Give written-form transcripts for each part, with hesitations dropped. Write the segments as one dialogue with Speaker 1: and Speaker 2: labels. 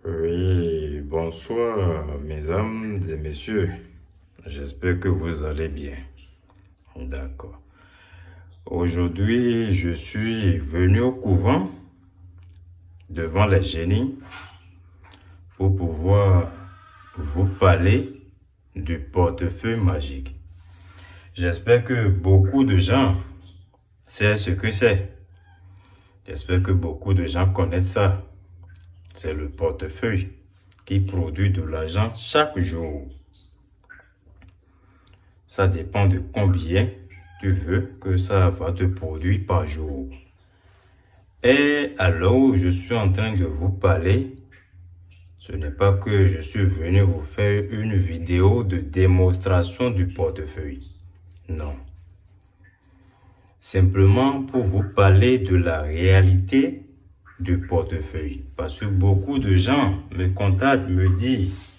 Speaker 1: Oui, bonsoir mes âmes et messieurs. J'espère que vous allez bien. D'accord. Aujourd'hui, je suis venu au couvent devant les génies pour pouvoir vous parler du portefeuille magique. J'espère que beaucoup de gens savent ce que c'est. J'espère que beaucoup de gens connaissent ça. C'est le portefeuille qui produit de l'argent chaque jour. Ça dépend de combien tu veux que ça va te produire par jour. Et alors où je suis en train de vous parler, ce n'est pas que je suis venu vous faire une vidéo de démonstration du portefeuille. Non. Simplement pour vous parler de la réalité du portefeuille. Parce que beaucoup de gens me contactent, me disent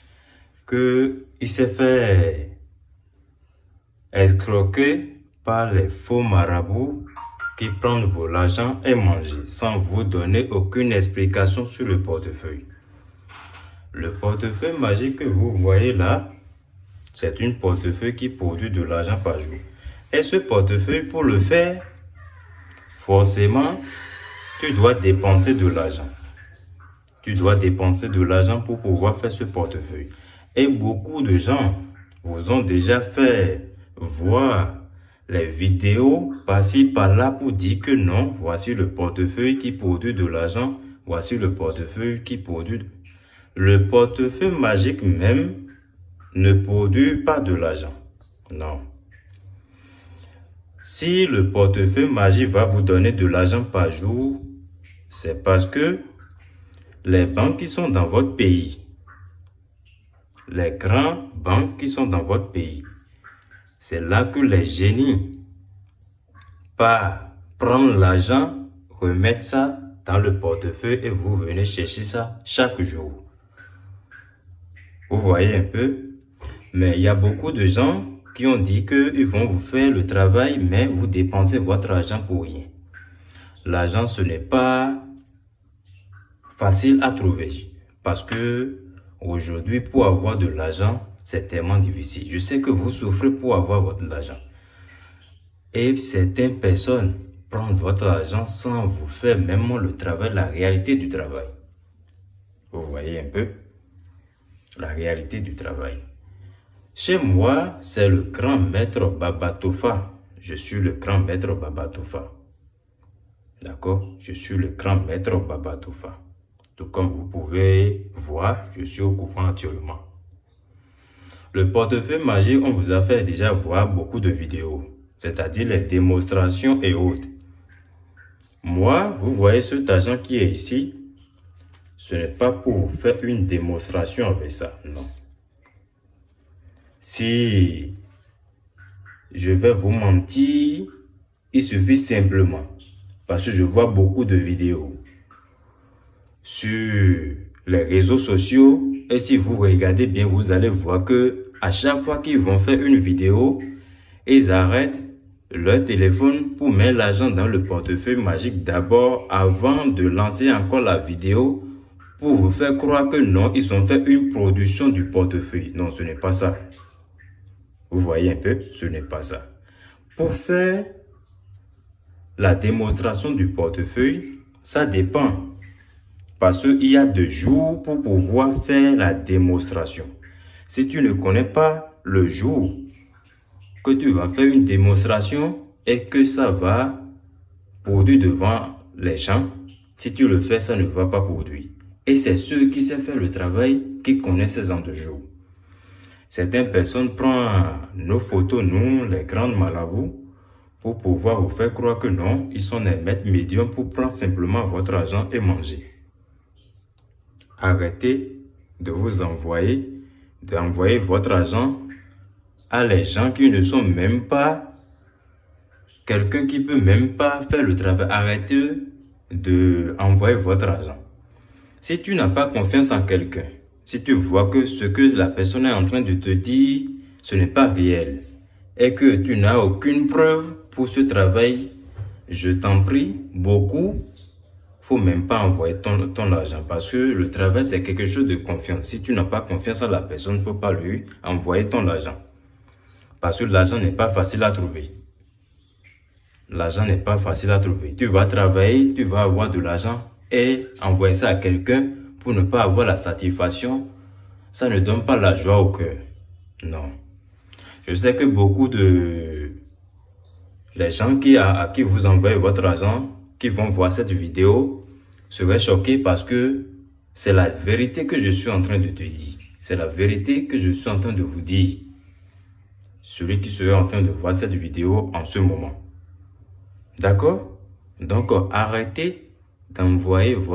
Speaker 1: qu'il s'est fait escroquer par les faux marabouts qui prennent vos argent et mangent sans vous donner aucune explication sur le portefeuille. Le portefeuille magique que vous voyez là, c'est une portefeuille qui produit de l'argent par jour. Et ce portefeuille, pour le faire, forcément, tu dois dépenser de l'argent. Tu dois dépenser de l'argent pour pouvoir faire ce portefeuille. Et beaucoup de gens vous ont déjà fait voir les vidéos par-ci par-là pour dire que non, voici le portefeuille qui produit de l'argent, voici le portefeuille qui produit. Le portefeuille magique même ne produit pas de l'argent. Non. Si le portefeuille magique va vous donner de l'argent par jour, c'est parce que les banques qui sont dans votre pays, les grandes banques qui sont dans votre pays, c'est là que les génies partent prendre l'argent, remettre ça dans le portefeuille et vous venez chercher ça chaque jour. Vous voyez un peu? Mais il y a beaucoup de gens qui ont dit qu'ils vont vous faire le travail, mais vous dépensez votre argent pour rien. L'argent, ce n'est pas facile à trouver. Parce que aujourd'hui, pour avoir de l'argent, c'est tellement difficile. Je sais que vous souffrez pour avoir votre argent. Et certaines personnes prennent votre argent sans vous faire même le travail, la réalité du travail. Vous voyez un peu? La réalité du travail. Chez moi, c'est le grand maître Baba Tofa. Je suis le grand maître Baba Tofa. D'accord? Je suis le grand maître Baba Tofa. Tout comme vous pouvez voir, je suis au couvent actuellement. Le portefeuille magique, on vous a fait déjà voir beaucoup de vidéos, c'est-à-dire les démonstrations et autres. Moi, vous voyez cet argent qui est ici, ce n'est pas pour vous faire une démonstration avec ça, non. Si je vais vous mentir, il suffit simplement, parce que je vois beaucoup de vidéos sur les réseaux sociaux, et si vous regardez bien, vous allez voir que à chaque fois qu'ils vont faire une vidéo, ils arrêtent leur téléphone pour mettre l'argent dans le portefeuille magique d'abord avant de lancer encore la vidéo pour vous faire croire que non, ils ont fait une production du portefeuille. Non, ce n'est pas ça. Vous voyez un peu, ce n'est pas ça. Pour faire la démonstration du portefeuille, ça dépend. Parce qu'il y a 2 jours pour pouvoir faire la démonstration. Si tu ne connais pas le jour que tu vas faire une démonstration et que ça va produire devant les gens, si tu le fais, ça ne va pas produire. Et c'est ceux qui savent faire le travail qui connaissent ces ans de jours. Certaines personnes prennent nos photos, nous, les grandes marabouts, pour pouvoir vous faire croire que non, ils sont des maîtres médiums pour prendre simplement votre argent et manger. Arrêtez de vous d'envoyer votre argent à les gens qui ne sont même pas quelqu'un qui peut même pas faire le travail. Arrêtez d'envoyer votre argent. Si tu n'as pas confiance en quelqu'un, si tu vois que ce que la personne est en train de te dire, ce n'est pas réel, et que tu n'as aucune preuve pour ce travail, je t'en prie beaucoup, faut même pas envoyer ton argent parce que le travail, c'est quelque chose de confiance. Si tu n'as pas confiance à la personne, il ne faut pas lui envoyer ton argent. Parce que l'argent n'est pas facile à trouver. L'argent n'est pas facile à trouver. Tu vas travailler, tu vas avoir de l'argent et envoyer ça à quelqu'un pour ne pas avoir la satisfaction, ça ne donne pas la joie au cœur. Non. Je sais que beaucoup de les gens à qui vous envoyez votre argent, qui vont voir cette vidéo, seraient choqués parce que c'est la vérité que je suis en train de te dire. C'est la vérité que je suis en train de vous dire. Celui qui serait en train de voir cette vidéo en ce moment. D'accord? Donc, arrêtez d'envoyer votre